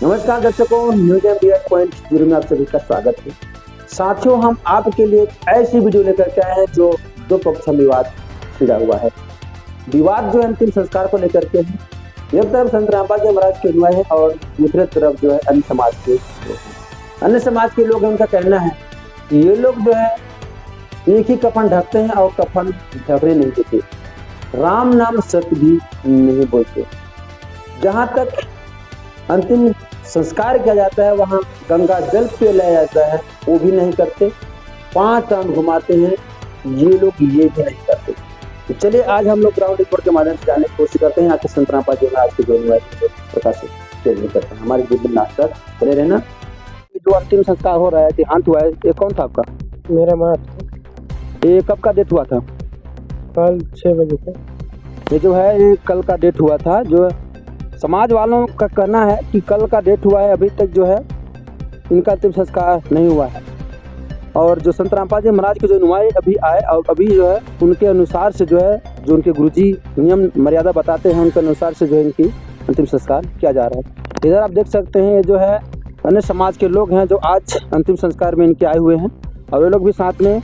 नमस्कार दर्शकों, news India point zero में आप सभी का स्वागत है। साथियों, हम आपके लिए एक ऐसी वीडियो लेकर के आए हैं जो दो पक्ष में विवाद छिड़ा हुआ है। विवाद जो अंतिम संस्कार को लेकर के है। एक तरफ संत रामपाल जी महाराज के अनुयायी है और दूसरे तरफ जो है अन्य समाज के लोग हैं। अन्य समाज के लोग, उनका कहना है कि ये लोग जो है एक ही कफन ढकते हैं और कफन ढकने नहीं देते, राम नाम सत्य भी नहीं बोलते। जहाँ तक अंतिम संस्कार किया जाता है वहाँ गंगा जल पे लाया जाता है, वो भी नहीं करते। 5 राउंड घुमाते हैं, ये लोग ये भी नहीं करते। तो चलिए आज हम लोग ग्राउंड रिपोर्ट के माध्यम से जानने की कोशिश करते हैं आके संत रामपाल जी महाराज के जो प्रकाशित करते हैं। हमारे जीवन में आज तक बने रहना। जो अंतिम संस्कार हो रहा है, देहांत हुआ है, ये कौन था आपका? मेरा माँ। ये कब का डेट हुआ था? कल 6 बजे से। ये जो है ये कल का डेट हुआ था। जो समाज वालों का कहना है कि कल का डेट हुआ है, अभी तक जो है इनका अंतिम संस्कार नहीं हुआ है। और जो संत रामपाल जी महाराज के जो अनुयायी अभी आए और अभी जो है उनके अनुसार से जो है जो उनके गुरुजी नियम मर्यादा बताते हैं, उनके अनुसार से जो है इनकी अंतिम संस्कार किया जा रहा है। इधर आप देख सकते हैं, ये जो है अन्य समाज के लोग हैं जो आज अंतिम संस्कार में इनके आए हुए हैं और वे लोग भी साथ में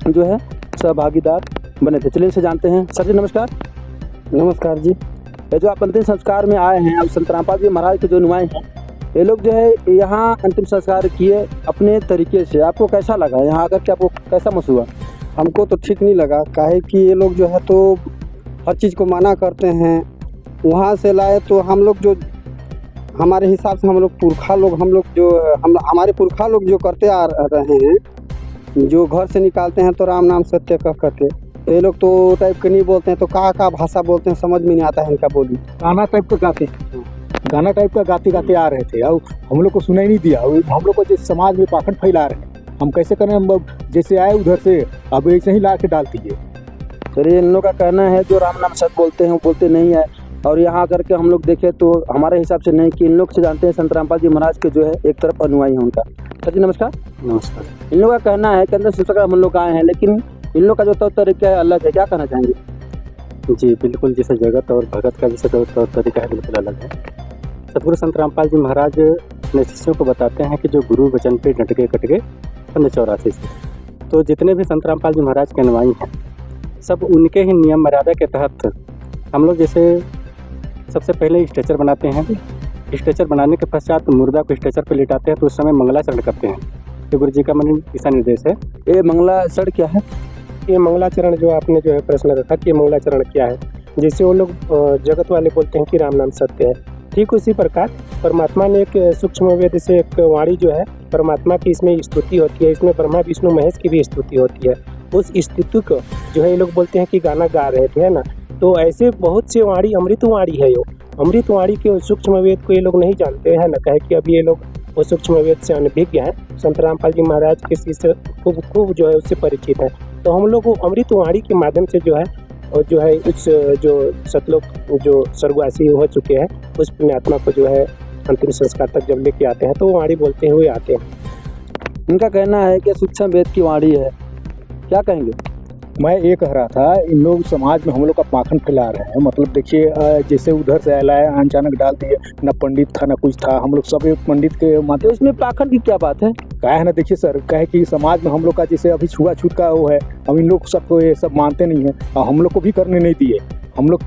जो है सहभागीदार बने थे। चलिए इनसे जानते हैं। सर जी नमस्कार। नमस्कार जी। ये जो आप अंतिम संस्कार में आए हैं, अब संत रामपाल जी महाराज के जो अनुयायी हैं, ये लोग जो है यहाँ अंतिम संस्कार किए अपने तरीके से। आपको कैसा लगा यहाँ आकर के? आपको कैसा महसूस हुआ? हमको तो ठीक नहीं लगा, काहे कि ये लोग जो है तो हर चीज़ को मना करते हैं। वहाँ से लाए तो हम लोग जो हमारे हिसाब से हम लोग हमारे पुरखा लोग जो करते आ रहे हैं, जो घर से निकालते हैं तो राम नाम सत्य कह करके, ये लोग तो टाइप के नहीं बोलते हैं, तो का भाषा बोलते हैं, समझ में नहीं आता है इनका बोली। गाना टाइप का गाते गाते आ रहे थे और हम लोग को सुनाई नहीं दिया। हम लोग को जिस समाज में पाखंड फैला रहे हैं, हम कैसे करें? हम जैसे आए उधर से अब ऐसे ही ला के डाल दीजिए। चलिए, इन लोग का कहना है जो राम नाम सत्य बोलते हैं वो बोलते नहीं है। और यहाँ करके हम लोग देखें तो हमारे हिसाब से नहीं कि इन लोग से जानते हैं संत रामपाल जी महाराज के जो है एक तरफ अनुयायी हैं उनका। सर जी नमस्कार। नमस्कार। इन लोग का कहना है कि अंदर संस्कार हम लोग आए हैं, लेकिन इन लोग का जो तौर तरीका है अलग है। क्या कहना चाहेंगे? जी बिल्कुल, जैसे जगत और भगत का जैसे तौर तरीका है बिल्कुल अलग है। सतगुरु संत रामपाल जी महाराज अपने शिष्यों को बताते हैं कि जो गुरु वचन पे डट गए कट गए 1984 से। तो जितने भी संत रामपाल जी महाराज के अनुयायी हैं, सब उनके ही नियम मर्यादा के तहत हम लोग जैसे सबसे पहले स्ट्रेचर बनाते हैं। स्ट्रेचर बनाने के पश्चात मुर्दा को स्ट्रेचर पर लिटाते हैं, तो उस समय मंगलाचरण करते हैं। ये गुरु जी का मन दिशा निर्देश है। ये मंगलाचरण क्या है? ये मंगलाचरण जो आपने जो है प्रश्न रखा कि ये मंगलाचरण क्या है, जैसे वो लोग जगत वाले बोलते हैं कि राम नाम सत्य है, ठीक उसी प्रकार परमात्मा ने एक सूक्ष्म वेद से एक वाणी जो है परमात्मा की इसमें स्तुति होती है। इसमें ब्रह्मा विष्णु महेश की भी स्तुति होती है। उस स्तुति को जो है ये लोग बोलते हैं कि गाना गा रहे थे, है ना। तो ऐसे बहुत से वाणी अमृतवाणी है। अमृतवाणी के सूक्ष्म वेद को ये लोग नहीं जानते हैं ना, कहे कि अभी ये लोग वो सूक्ष्म वेद से अनभिज्ञ हैं। संत रामपाल जी महाराज के शिष्य खूब जो है उससे परिचित है। तो हम लोग अमृतवाणी के माध्यम से जो है उस जो सतलोक जो स्वर्गवासी हो चुके हैं उस पुण्यात्मा को जो है अंतिम संस्कार तक जब लेके आते हैं तो वो वाणी बोलते हुए आते हैं। इनका कहना है कि सूक्ष्म वेद की वाणी है। क्या कहेंगे? मैं ये कह रहा था, इन लोग समाज में हम लोग का पाखंड फैला रहे हैं। मतलब देखिए, जैसे उधर से लाए अचानक डाल दिए, न पंडित था न कुछ था। हम लोग सब एक पंडित के माध्यम। तो इसमें पाखंड की क्या बात है? क्या है ना, देखिए सर, कहे कि समाज में हम लोग का जैसे अभी छुआछूत का वो है, अब इन लोग सबको ये सब मानते नहीं है और हम लोग को भी करने नहीं दिए। हम लोग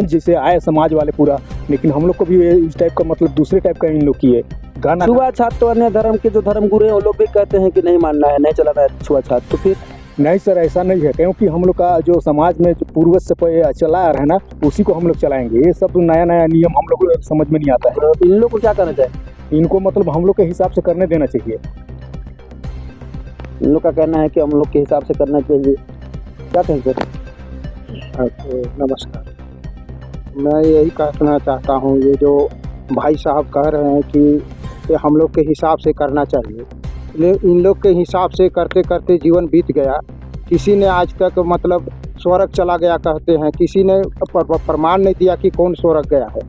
जैसे आए समाज वाले पूरा, लेकिन हम लोग को भी इस टाइप का मतलब दूसरे टाइप का इन लोग किए गाना। छुआछूत तो अन्य धर्म के जो धर्म गुरु हैं वो लोग भी कहते हैं कि नहीं मानना है, नहीं चलाना है छुआछूत। तो फिर नहीं सर, ऐसा नहीं है, क्योंकि हम लोग का जो समाज में जो पूर्वज से चला आ रहा है ना, उसी को हम लोग चलाएंगे। ये सब नया नया नियम हम लोग को समझ में नहीं आता है। इन लोग को क्या करना चाहिए? इनको मतलब हम लोग के हिसाब से करने देना चाहिए। इन लोग का कहना है कि हम लोग के हिसाब से करना चाहिए। क्या कहेंगे? नमस्कार। मैं यही कहना चाहता हूँ, ये जो भाई साहब कह रहे हैं कि ये हम लोग के हिसाब से करना चाहिए, इन लोग के हिसाब से करते करते जीवन बीत गया। किसी ने आज तक मतलब स्वर्ग चला गया कहते हैं, किसी ने प्रमाण नहीं दिया कि कौन स्वर्ग गया है।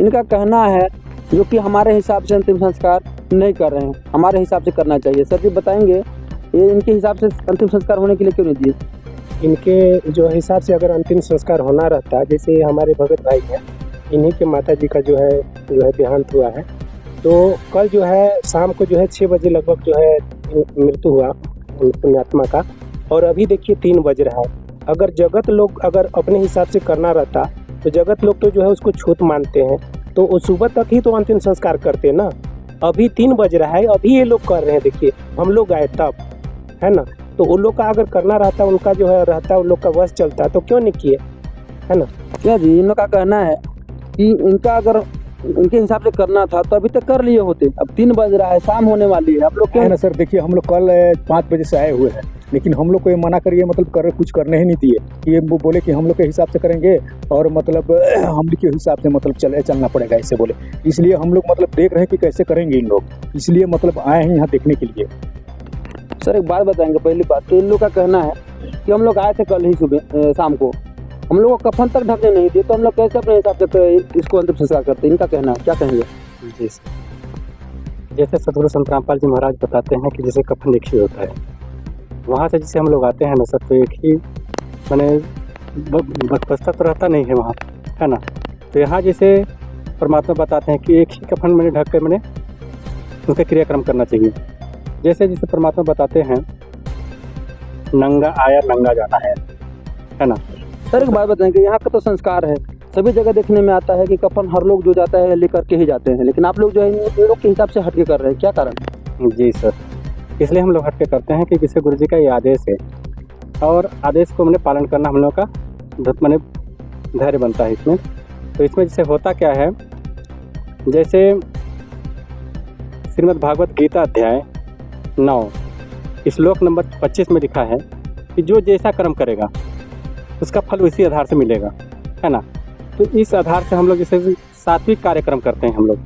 इनका कहना है जो कि हमारे हिसाब से अंतिम संस्कार नहीं कर रहे हैं, हमारे हिसाब से करना चाहिए। सर जी बताएंगे ये इनके हिसाब से अंतिम संस्कार होने के लिए क्यों नहीं दिए? इनके जो हिसाब से अगर अंतिम संस्कार होना रहता, जैसे हमारे भगत भाई हैं, इन्हीं के माता जी का जो है देहांत हुआ है, तो कल जो है शाम को जो है 6 बजे लगभग जो है मृत्यु हुआ पुण्यात्मा का, और अभी देखिए 3 बज रहा है। अगर जगत लोग अगर अपने हिसाब से करना रहता तो जगत लोग तो जो है उसको छूत मानते हैं, तो वो सुबह तक ही तो अंतिम संस्कार करते हैं ना। अभी 3 बज रहा है, अभी ये लोग कर रहे हैं। देखिए हम लोग आए तब, है ना। तो उन लोग का अगर करना रहता, उनका जो है रहता, उन लोग का बस चलता, तो क्यों नहीं किए, है ना। क्या जी, इन लोग का कहना है कि इनका अगर उनके हिसाब से करना था तो अभी तक कर लिए होते। अब 3 बज रहा है, शाम होने वाली है, आप लोग क्या है ना सर। देखिए हम लोग कल 5 बजे से आए हुए हैं, लेकिन हम लोग को ये मना करिए, मतलब कुछ करने ही नहीं दिए। ये वो बोले कि हम लोग के हिसाब से करेंगे, और मतलब हम लोग के हिसाब से मतलब चलना पड़ेगा, ऐसे बोले। इसलिए हम लोग मतलब देख रहे हैं कि कैसे करेंगे इन लोग, इसलिए मतलब आए हैं यहाँ देखने के लिए। सर एक बात बताएंगे, पहली बात तो इन लोग का कहना है कि हम लोग आए थे कल ही सुबह शाम को, हम लोग को कफन तक ढकने नहीं दिए, तो हम लोग कैसे अपने हिसाब से इसको अंतिम संस्कार करते हैं। इनका कहना है, क्या कहेंगे जी सर, जैसे सतगुरु संत रामपाल जी महाराज बताते हैं कि जैसे कफन एक ही होता है, वहाँ से जैसे हम लोग आते हैं ना सर, तो एक ही मैंने बस्ता तो रहता नहीं है वहाँ, है ना। तो यहाँ जैसे परमात्मा बताते हैं कि एक ही कफन मैंने ढक कर मैंने उसका क्रियाक्रम करना चाहिए। जैसे जैसे परमात्मा बताते हैं, नंगा आया नंगा जाना है ना। सर एक बात बताएंगे, यहाँ का तो संस्कार है, सभी जगह देखने में आता है कि कफन हर लोग जो जाता है लेकर के ही जाते हैं, लेकिन आप लोग जो है इन लोग के हिसाब से हटके कर रहे हैं, क्या कारण? जी सर, इसलिए हम लोग हटके करते हैं कि जैसे गुरु जी का ये आदेश है, और आदेश को मैंने पालन करना हम लोग का मैंने धैर्य बनता है इसमें। तो इसमें जैसे होता क्या है, जैसे श्रीमद् भागवत गीता अध्याय 9 श्लोक नंबर 25 में लिखा है कि जो जैसा कर्म करेगा उसका फल उसी आधार से मिलेगा, है ना। तो इस आधार से हम लोग जैसे सात्विक कार्यक्रम करते हैं हम लोग,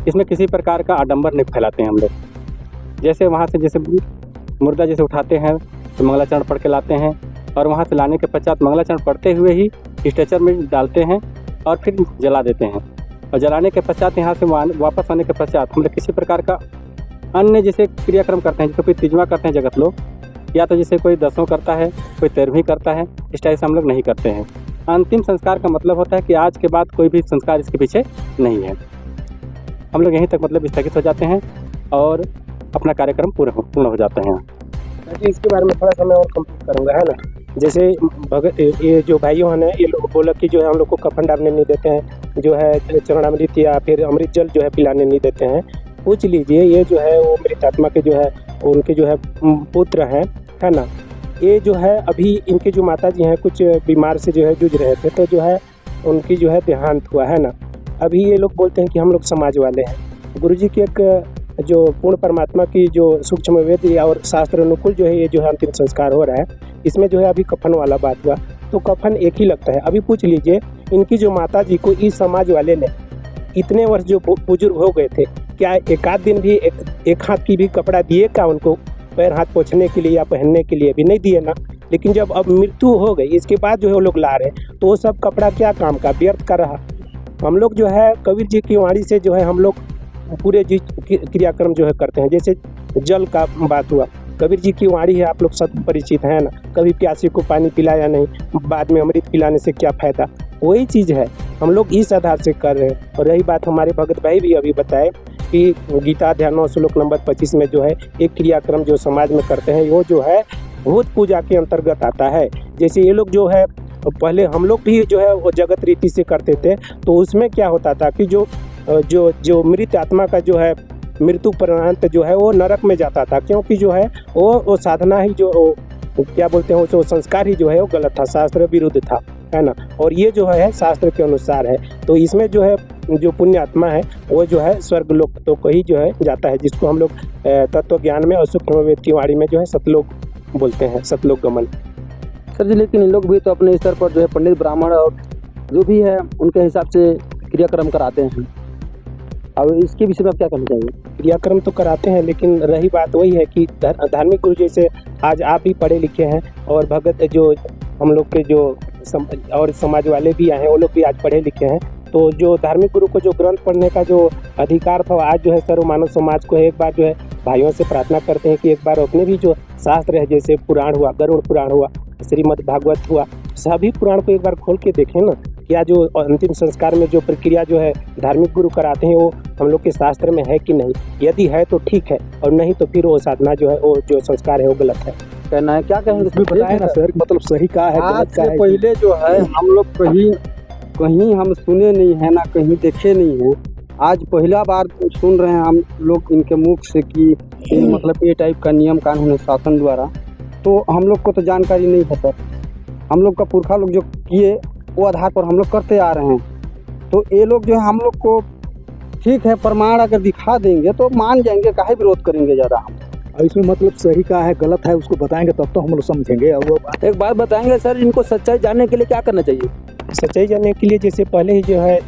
इसमें किसी प्रकार का आडंबर नहीं फैलाते हैं हम लोग। जैसे वहाँ से जैसे मुर्दा जैसे उठाते हैं तो मंगलाचरण पढ़ के लाते हैं, और वहाँ से लाने के पश्चात मंगलाचरण पढ़ते हुए ही स्ट्रेचर में डालते हैं और फिर जला देते हैं। और जलाने के पश्चात यहाँ से वापस आने के पश्चात हम लोग किसी प्रकार का अन्य जैसे क्रियाक्रम करते हैं, जैसे कोई तिजवा करते हैं जगत लोग, या तो जैसे कोई 10वां करता है, कोई 13वीं करता है, इस टाइप से हम लोग नहीं करते हैं। अंतिम संस्कार का मतलब होता है कि आज के बाद कोई भी संस्कार इसके पीछे नहीं है। हम लोग यहीं तक मतलब स्थगित हो जाते हैं और अपना कार्यक्रम पूर्ण हो जाते हैं। इसके बारे में थोड़ा सा मैं और कंप्लीट करूँगा, है ना। जैसे भगत ये जो भाइयों हैं ना, ये लोग बोला कि जो है हम लोग को कफन डालने नहीं देते हैं, जो है चरणामृत या फिर अमृत जल जो है पिलाने नहीं देते हैं। पूछ लीजिए, ये जो है वो मृत आत्मा के जो है उनके जो है पुत्र हैं, है ना। ये जो है अभी इनके जो माता जी हैं कुछ बीमार से जो है जूझ रहे थे, तो जो है उनकी जो है देहांत हुआ, है ना। अभी ये लोग बोलते हैं कि हम लोग समाज वाले हैं। गुरुजी की एक जो पूर्ण परमात्मा की जो सूक्ष्म वेद और शास्त्र अनुकूल जो है ये जो है अंतिम संस्कार हो रहा है, इसमें जो है अभी कफन वाला बात हुआ, तो कफन एक ही लगता है। अभी पूछ लीजिए, इनकी जो माता जी को इस समाज वाले ने इतने वर्ष जो बुजुर्ग हो गए थे, क्या एक आध दिन भी एक हाथ की भी कपड़ा दिए क्या उनको, पैर हाथ पोंछने के लिए या पहनने के लिए भी नहीं दिए ना। लेकिन जब अब मृत्यु हो गई, इसके बाद जो है वो लोग ला रहे, तो वो सब कपड़ा क्या काम का, व्यर्थ कर रहा। हम लोग जो है कबीर जी की वाणी से जो है हम लोग पूरे जी क्रियाक्रम जो है करते हैं। जैसे जल का बात हुआ, कबीर जी की वाणी है, आप लोग सब परिचित हैं ना। कभी प्यासी को पानी पिलाया नहीं, बाद में अमृत पिलाने से क्या फ़ायदा, वही चीज़ है हम लोग इस आधार से कर रहे हैं। और रही बात हमारे भगत भाई भी अभी बताए कि गीता अध्याय 9 श्लोक नंबर 25 में जो है एक क्रियाक्रम जो समाज में करते हैं, वो जो है भूत पूजा के अंतर्गत आता है। जैसे ये लोग जो है पहले हम लोग भी जो है वो जगत रीति से करते थे, तो उसमें क्या होता था कि जो मृत आत्मा का जो है मृत्यु पर्यंत जो है वो नरक में जाता था, क्योंकि जो है वो साधना ही जो क्या बोलते हैं वो संस्कार ही जो है वो गलत था, शास्त्र विरुद्ध था, है ना। और ये जो है शास्त्र के अनुसार है। तो इसमें जो है जो पुण्य आत्मा है वो जो है स्वर्ग लोक तो कहीं जो है जाता है, जिसको हम लोग तत्व ज्ञान में और सूक्ष्म वेद की वाणी में जो है सतलोक बोलते हैं, सतलोक गमन। सर जी, लेकिन इन लोग भी तो अपने स्तर पर जो है पंडित ब्राह्मण और जो भी है उनके हिसाब से क्रियाक्रम कराते हैं। अब इसके विषय में आप क्या कहना चाहिए? क्रियाक्रम तो कराते हैं, लेकिन रही बात वही है कि धार्मिक गुरु जैसे आज आप भी पढ़े लिखे हैं और भगत जो हम लोग के जो और समाज वाले भी आए हैं, वो लोग भी आज पढ़े लिखे हैं। तो जो धार्मिक गुरु को जो ग्रंथ पढ़ने का जो अधिकार था, आज जो है सर्व मानव समाज को एक बार जो है भाइयों से प्रार्थना करते हैं कि एक बार अपने भी जो शास्त्र है, जैसे पुराण हुआ, गरुड़ पुराण हुआ, श्रीमद् भागवत हुआ, सभी पुराण को एक बार खोल के देखें ना। क्या जो अंतिम संस्कार में जो प्रक्रिया जो है धार्मिक गुरु कराते हैं वो हम लोग के शास्त्र में है कि नहीं? यदि है तो ठीक है, और नहीं तो फिर वो साधना जो है, वो जो संस्कार है वो गलत है। कहना है, क्या कहेंगे? उसमें बताए ना सर, मतलब सही का है, आज गलत का से है। पहले जो है हम लोग कहीं हम सुने नहीं है ना कहीं देखे नहीं है। आज पहला बार सुन रहे हैं हम लोग इनके मुख से कि ये मतलब ये टाइप का नियम कानून है शासन द्वारा। तो हम लोग को तो जानकारी नहीं है सर। हम लोग का पुरखा लोग जो किए वो आधार पर हम लोग करते आ रहे हैं। तो ये लोग जो है हम लोग को ठीक है प्रमाण अगर दिखा देंगे तो मान जाएंगे, काहे विरोध करेंगे ज़्यादा हम। और इसमें मतलब सही का है, गलत है, उसको बताएंगे तब तो हम लोग समझेंगे। और वो एक बात बताएंगे सर, इनको सच्चाई जानने के लिए क्या करना चाहिए? सच्चाई जानने के लिए जैसे पहले ही जो है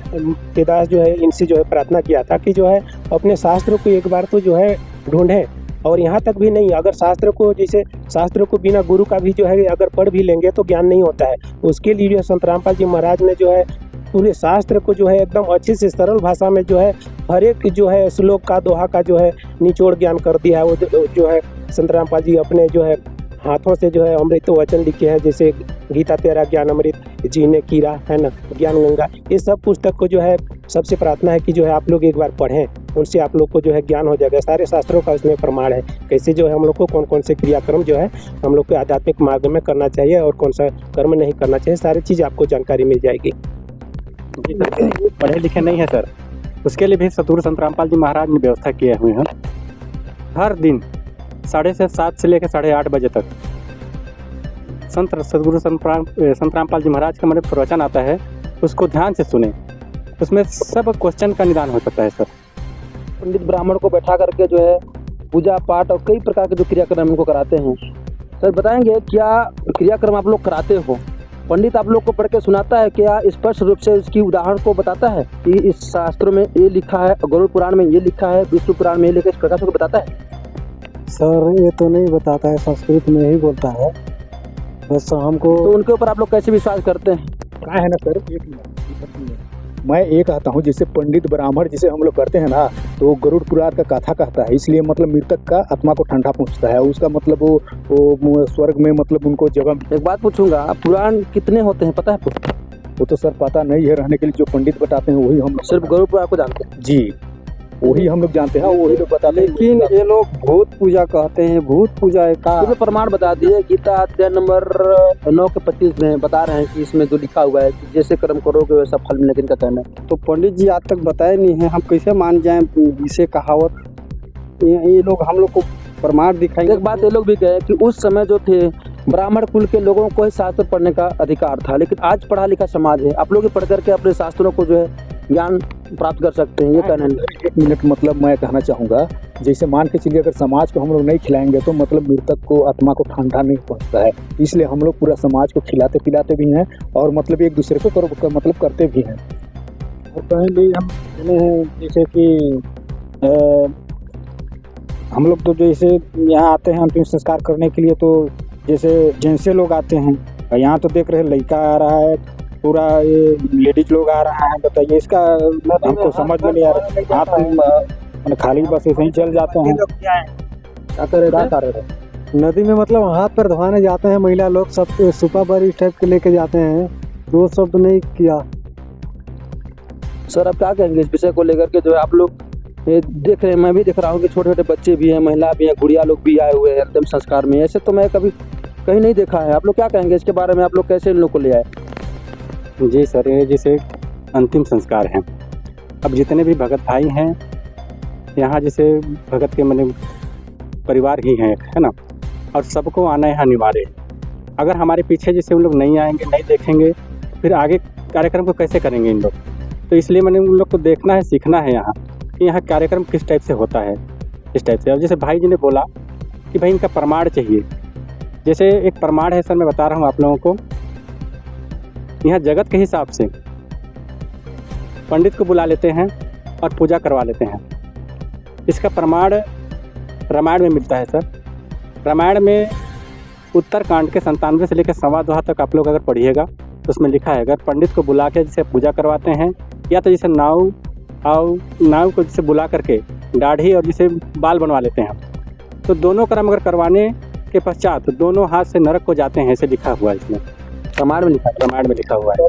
वेदास जो है इनसे जो है प्रार्थना किया था कि जो है अपने शास्त्रों को एक बार तो जो है ढूंढें। और यहाँ तक भी नहीं, अगर शास्त्र को जैसे शास्त्र को बिना गुरु का भी जो है अगर पढ़ भी लेंगे तो ज्ञान नहीं होता है। उसके लिए जो है संत रामपाल जी महाराज ने जो है पूरे शास्त्र को जो है एकदम अच्छे से सरल भाषा में जो है हर एक जो है श्लोक का दोहा का जो है निचोड़ ज्ञान कर दिया है। वो जो है संत रामपाल जी अपने जो है हाथों से जो है अमृत वचन लिखे हैं, जैसे गीता तेरा ज्ञान अमृत, जीने कीरा, है ना, ज्ञान गंगा। ये सब पुस्तक को जो है सबसे प्रार्थना है कि जो है आप लोग एक बार पढ़ें, उनसे आप लोग को जो है ज्ञान हो जाएगा। सारे शास्त्रों का उसमें प्रमाण है कैसे जो है हम लोग को कौन कौन से क्रियाक्रम जो है हम लोग को आध्यात्मिक मार्ग में करना चाहिए और कौन सा कर्म नहीं करना चाहिए, सारी चीज़ आपको जानकारी मिल जाएगी। पढ़े लिखे नहीं है सर, उसके लिए भी सतगुरु संत रामपाल जी महाराज ने व्यवस्था किए हुए हैं। हर दिन 7:30 से लेकर 8:30 बजे तक सतगुरु संत रामपाल जी महाराज का मतलब प्रवचन आता है, उसको ध्यान से सुने। उसमें सब क्वेश्चन का निदान हो सकता है सर। पंडित ब्राह्मण को बैठा करके जो है पूजा पाठ और कई प्रकार के जो क्रियाक्रम इनको कराते हैं। सर बताएंगे क्या क्रियाक्रम आप लोग कराते हो? पंडित आप लोग को पढ़ के सुनाता है क्या? स्पष्ट रूप से उसकी उदाहरण को बताता है कि इस शास्त्रों में ये लिखा है, गरुड़ पुराण में ये लिखा है, विष्णु पुराण में ये लिखा है, इस प्रकार से बताता है? सर ये तो नहीं बताता है, संस्कृत में ही बोलता है बस हमको। तो उनके ऊपर आप लोग कैसे विश्वास करते हैं? क्या है ना सर, एक मिनट, मैं ये कहता हूँ जैसे पंडित ब्राह्मण जिसे हम लोग करते हैं ना, तो गरुड़ पुराण का कथा कहता है, इसलिए मतलब मृतक का आत्मा को ठंडा पहुँचता है। उसका मतलब वो स्वर्ग में मतलब उनको जगह। एक बात पूछूंगा, पुराण कितने होते हैं पता है आपको? वो तो सर पता नहीं है, रहने के लिए जो पंडित बताते हैं वही हम सिर्फ गरुड़ पुराण को जानते हैं जी, वही हम लोग जानते हैं, वही लोग बताते हैं। लेकिन ये लोग भूत पूजा कहते हैं, भूत पूजा का तो प्रमाण बता दिए। गीता अध्याय नंबर 9 के 25 में बता रहे हैं कि इसमें जो लिखा हुआ है कि जैसे कर्म करोगे वैसा फल मिलेगा, इनका कहना है। तो पंडित जी आज तक बताए नहीं है, हम कैसे मान जाएं इसे कहावत? ये लोग हम लोग को प्रमाण दिखाएंगे। एक बात ये लोग भी कहे कि उस समय जो थे ब्राह्मण कुल के लोगों को ही शास्त्र पढ़ने का अधिकार था, लेकिन आज पढ़ा लिखा समाज है, आप लोग पढ़ करके अपने शास्त्रों को जो है ज्ञान प्राप्त कर सकते हैं, ये कहना है। 1 मिनट, मतलब मैं कहना चाहूँगा जैसे मान के चलिए अगर समाज को हम लोग नहीं खिलाएंगे तो मतलब मृतक को आत्मा को ठंडा नहीं पहुँचता है, इसलिए हम लोग पूरा समाज को खिलाते पिलाते भी हैं और मतलब एक दूसरे को मतलब करते भी हैं। और पहले हम सुने हैं जैसे कि हम लोग तो जैसे यहाँ आते हैं अंतिम संस्कार करने के लिए, तो जैसे जेंट्स लोग आते हैं और यहाँ तो देख रहे हैं लड़का आ रहा है, पूरा ये लेडीज लोग आ रहा है। बताइए इसका हमको समझ में नहीं आ रहा। आप खाली बस ऐसे ही चल जाते हैं, क्या करे? नदी में मतलब हाथ पर धोने जाते हैं महिला लोग, सब सुपा पर इस टाइप के लेके जाते हैं, तो सब नहीं किया। सर आप क्या कहेंगे इस विषय को लेकर के? जो है आप लोग ये देख रहे हैं, मैं भी देख रहा हूँ कि छोटे छोटे बच्चे भी हैं, महिला भी हैं, गुड़िया लोग भी आए हुए हैं अंतिम संस्कार में। ऐसे तो मैं कभी कहीं नहीं देखा है। आप लोग क्या कहेंगे इसके बारे में? आप लोग कैसे इन लोग को ले आए? जी सर, ये जैसे अंतिम संस्कार हैं, अब जितने भी भगत भाई हैं यहाँ, जैसे भगत के मैंने परिवार ही हैं, है ना, और सबको आना यहाँ अनिवार्य है। अगर हमारे पीछे जैसे उन लोग नहीं आएंगे, नहीं देखेंगे, फिर आगे कार्यक्रम को कैसे करेंगे इन लोग? तो इसलिए मैंने उन लोग को देखना है, सीखना है यहाँ कि यहाँ कार्यक्रम किस टाइप से होता है, इस टाइप से। और जैसे भाई जी ने बोला कि भाई इनका प्रमाण चाहिए, जैसे एक प्रमाण है सर, मैं बता रहा हूँ आप लोगों को। यहाँ जगत के हिसाब से पंडित को बुला लेते हैं और पूजा करवा लेते हैं। इसका प्रमाण रामायण में मिलता है सर। रामायण में उत्तरकांड के 97 से लेकर 2.25 तक आप लोग अगर पढ़िएगा तो उसमें लिखा है, अगर पंडित को बुला के जिसे पूजा करवाते हैं, या तो जैसे नाव को जिसे बुला करके दाढ़ी और जिसे बाल बनवा लेते हैं, तो दोनों कर्म अगर करवाने के पश्चात तो दोनों हाथ से नरक को जाते हैं, ऐसे लिखा हुआ है इसमें, प्रमाण में लिखा है। रामायण में लिखा हुआ है।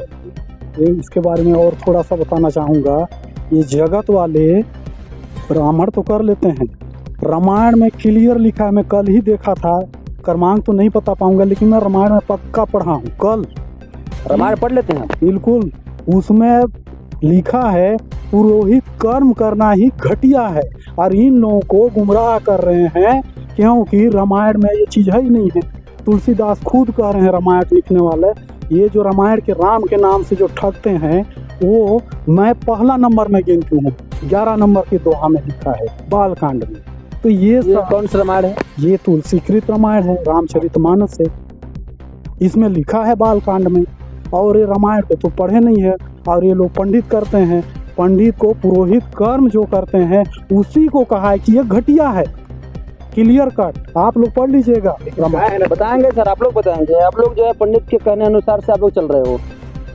इसके बारे में और थोड़ा सा बताना चाहूँगा। ये जगत वाले ब्राह्मण तो कर लेते हैं, रामायण में क्लियर लिखा है, मैं कल ही देखा था, क्रमांक तो नहीं बता पाऊंगा लेकिन मैं रामायण में पक्का पढ़ा हूँ कल। रामायण पढ़ लेते हैं? बिल्कुल, उसमें लिखा है पुरोहित कर्म करना ही घटिया है, और इन लोगों को गुमराह कर रहे हैं क्योंकि रामायण में ये चीज़ है ही नहीं है। तुलसीदास खुद कह रहे हैं, रामायण लिखने वाले, ये जो रामायण के राम के नाम से जो ठगते हैं वो मैं पहला नंबर में गिनती हूँ, 11 नंबर की दोहा में लिखा है बालकांड में। तो ये कौन सा रामायण है? ये तुलसीकृत रामायण है, रामचरितमानस है, इसमें लिखा है बालकांड में। और ये रामायण को तो पढ़े नहीं है, और ये लोग पंडित करते हैं, पंडित को पुरोहित कर्म जो करते हैं उसी को कहा है कि ये घटिया है, क्लियर कट। आप लोग पढ़ लीजिएगा रामायण। बताएंगे सर, आप लोग बताएंगे। आप लोग जो है पंडित के कहने अनुसार से आप लोग चल रहे हो,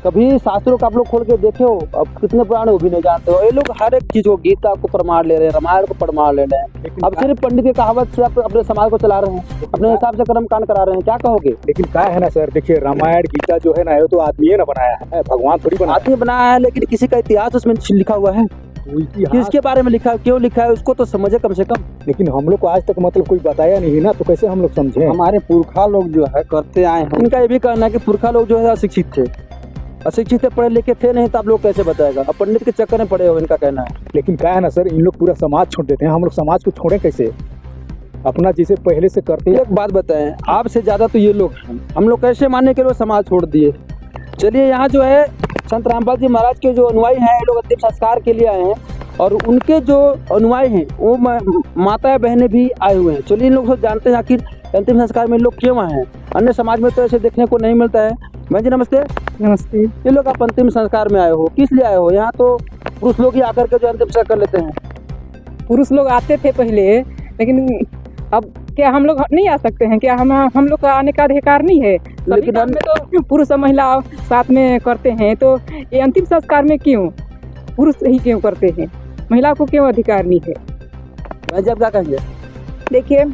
कभी शास्त्रों को आप लोग खोल के देखे हो? अब कितने पुराने वो भी नहीं जानते हो। ये लोग हर एक चीज को, गीता को प्रमाण ले रहे हैं, रामायण को प्रमाण ले रहे हैं। अब सिर्फ पंडित की कहावत से आप अपने समाज को चला रहे हैं, अपने हिसाब से कर्म कांड करा रहे हैं, क्या कहोगे? लेकिन क्या है ना सर, देखिए रामायण गीता जो है ना, ये तो आदमी ने बनाया है, भगवान थोड़ी बनाया। आदमी बनाया है, लेकिन किसी का इतिहास उसमें लिखा हुआ है, किसके बारे में लिखा है, क्यों लिखा है, उसको तो समझे कम से कम। लेकिन हम लोग को आज तक मतलब कोई बताया नहीं ना, तो कैसे हम लोग समझे? हमारे पुरखा लोग जो है करते आए हैं। इनका ये भी कहना है कि पुरखा लोग जो है अशिक्षित थे, अशिक्षित पढ़े लिखे थे नहीं, तो आप लोग कैसे बताएगा? अब पंडित के चक्कर में पड़े हो, इनका कहना है। लेकिन क्या है ना सर, इन लोग पूरा समाज छोड़ देते हैं, हम लोग समाज को छोड़े कैसे? अपना जिसे पहले से करते हैं। एक बात बताएं, आपसे ज्यादा तो ये लोग हैं, हम लोग कैसे मानने के लोग समाज छोड़ दिए? चलिए, यहाँ जो है संत रामपाल जी महाराज के जो अनुयायी हैं, ये लोग अंतिम संस्कार के लिए आए हैं, और उनके जो अनुयायी हैं वो माता बहनें भी आए हुए हैं। चलिए, इन लोग सब जानते हैं आखिर अंतिम संस्कार में लोग क्यों आए हैं। अन्य समाज में तो ऐसे देखने को नहीं मिलता है। बहन जी नमस्ते। नमस्ते। ये लोग आप अंतिम संस्कार में आए हो, किस लिए आए हो? यहाँ तो पुरुष लोग ही आकर के जो अंतिम संस्कार कर लेते हैं। पुरुष लोग आते थे पहले, लेकिन अब क्या हम लोग नहीं आ सकते हैं? क्या हम लोग का आने का अधिकार नहीं है? लेकिन में तो पुरुष और महिला साथ में करते हैं, तो ये अंतिम संस्कार में क्यों पुरुष ही क्यों करते हैं? महिला को क्यों अधिकार नहीं है? मैं जब क्या कहेंगे, देखिए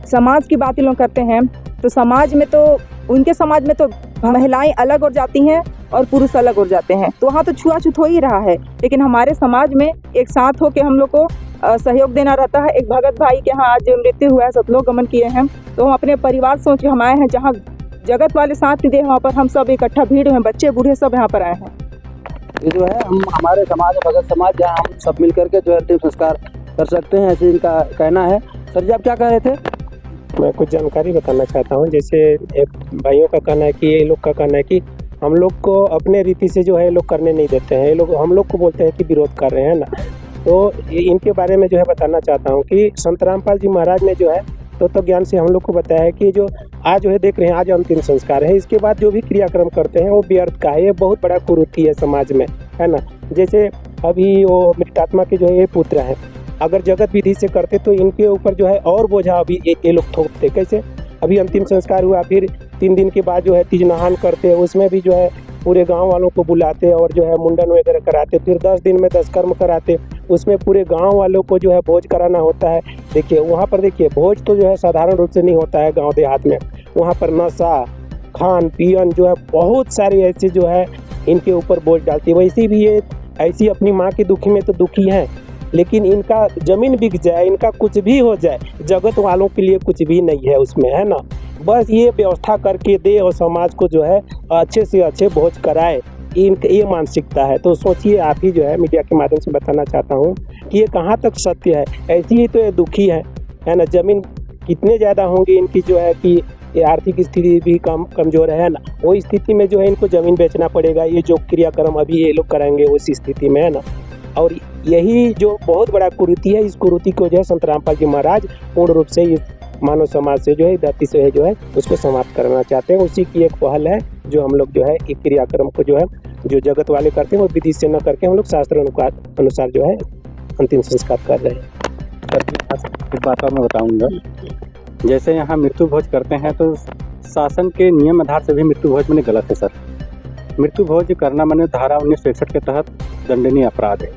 समाज की बात लोग करते हैं, तो समाज में तो उनके समाज में तो महिलाएं अलग हो जाती हैं और पुरुष अलग हो जाते हैं, तो वहाँ तो छुआछूत हो ही रहा है। लेकिन हमारे समाज में एक साथ हो के हम लोग को सहयोग देना रहता है। एक भगत भाई के यहाँ आज मृत्यु हुआ है, सतलोक गमन किए हैं, तो हम अपने परिवार सोच के हम आए हैं, जहाँ जगत वाले साथ दे, वहाँ पर हम सब इकट्ठा भीड़ में, बच्चे बूढ़े सब यहाँ पर आए हैं। ये जो है हम हमारे समाज भगत समाज, जहाँ हम सब मिल करके जो है अंतिम संस्कार कर सकते हैं, ऐसे इनका कहना है। सर जी, आप क्या कह रहे थे? मैं कुछ जानकारी बताना चाहता हूँ। जैसे एक भाइयों का कहना है कि ये लोग का कहना है कि हम लोग को अपने रीति से जो है ये लोग करने नहीं देते हैं, ये लोग हम लोग को बोलते हैं कि विरोध कर रहे हैं ना। तो इनके बारे में जो है बताना चाहता हूँ कि संत रामपाल जी महाराज ने जो है तो ज्ञान से हम लोग को बताया है कि जो आज जो है देख रहे हैं, आज अंतिम संस्कार है, इसके बाद जो भी क्रियाक्रम करते हैं वो व्यर्थ का है। ये बहुत बड़ा कुरीति है समाज में, है ना। जैसे अभी वो मृतात्मा के जो है ये पुत्र हैं, अगर जगत विधि से करते तो इनके ऊपर जो है और बोझा अभी ये लोग थोपते। कैसे? अभी अंतिम संस्कार हुआ, फिर 3 दिन के बाद जो है तीज नहान करते हैं, उसमें भी जो है पूरे गांव वालों को बुलाते और जो है मुंडन वगैरह कराते, फिर 10 दिन में 10 कर्म कराते, उसमें पूरे गांव वालों को जो है भोज कराना होता है। देखिए वहाँ पर, देखिए भोज तो जो है साधारण रूप से नहीं होता है गाँव देहात में, वहाँ पर नशा खान पियन जो है बहुत सारी ऐसे जो है इनके ऊपर बोझ डालती है। वैसे भी ये ऐसी अपनी माँ की दुखी में तो दुखी हैं, लेकिन इनका जमीन बिक जाए, इनका कुछ भी हो जाए, जगत वालों के लिए कुछ भी नहीं है उसमें, है ना। बस ये व्यवस्था करके दे और समाज को जो है अच्छे से अच्छे भोज कराए, ये मानसिकता है। तो सोचिए, आप ही जो है मीडिया के माध्यम से बताना चाहता हूँ कि ये कहाँ तक सत्य है। ऐसी ही तो ये दुखी है ना। जमीन कितने ज़्यादा होंगे इनकी जो है कि ये आर्थिक स्थिति भी कमजोर है ना, वो स्थिति में जो है इनको ज़मीन बेचना पड़ेगा। ये जो क्रियाक्रम अभी ये लोग कराएंगे उस स्थिति में, है ना। और यही जो बहुत बड़ा कुरीति है, इस कुरीति को जो है संत रामपाल जी महाराज पूर्ण रूप से इस मानव समाज से जो है, धरती से जो है उसको समाप्त करना चाहते हैं। उसी की एक पहल है जो हम लोग जो है एक क्रियाक्रम को जो है जो जगत वाले करते हैं वो विधि से न करके हम लोग शास्त्र अनुसार जो है अंतिम संस्कार कर रहे हैं। एक बात और मैं बताऊँगा, जैसे यहाँ मृत्यु भोज करते हैं तो शासन के नियम आधार से भी मृत्यु भोज मैंने गलत है सर। मृत्यु भोज करना मैंने धारा 1961 के तहत दंडनीय अपराध है,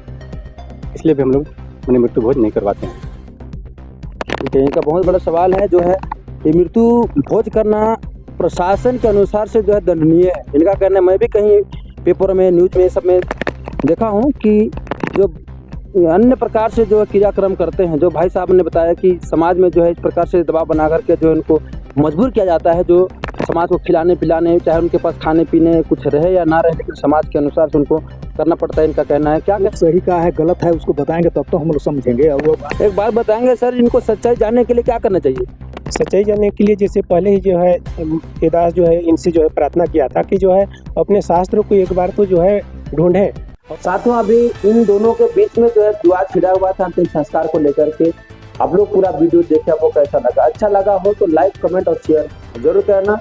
इसलिए भी हम लोग मैंने मृत्यु भोज नहीं करवाते हैं। इनका बहुत बड़ा सवाल है जो है ये मृत्यु भोज करना प्रशासन के अनुसार से जो है दंडनीय है। इनका कहना है, मैं भी कहीं पेपर में, न्यूज में, सब में देखा हूँ कि जो अन्य प्रकार से जो क्रियाक्रम करते हैं, जो भाई साहब ने बताया कि समाज में जो है इस प्रकार से दबाव बना करके जो उनको मजबूर किया जाता है, जो समाज को खिलाने पिलाने, चाहे उनके पास खाने पीने कुछ रहे या ना रहे, लेकिन समाज के अनुसार से उनको करना पड़ता है। इनका कहना है क्या सही कहा है गलत है उसको बताएंगे तब तो हम लोग समझेंगे। और वो एक बात बताएंगे सर, इनको सच्चाई जानने के लिए क्या करना चाहिए? सच्चाई जानने के लिए जैसे पहले ही जो है वेदास जो है इनसे जो है प्रार्थना किया था कि जो है अपने शास्त्रों को एक बार तो जो है ढूंढे। साथियों, अभी इन दोनों के बीच में जो है विवाद छिड़ा हुआ था अंतिम संस्कार को लेकर के। आप लोग पूरा वीडियो देखे, आपको कैसा लगा? अच्छा लगा हो तो लाइक, कमेंट और शेयर जरूर करना।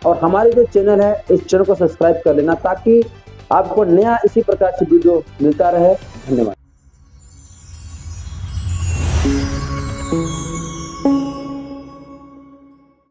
और हमारे जो चैनल है इस चैनल को सब्सक्राइब कर लेना ताकि आपको नया इसी प्रकार से वीडियो मिलता रहे। धन्यवाद।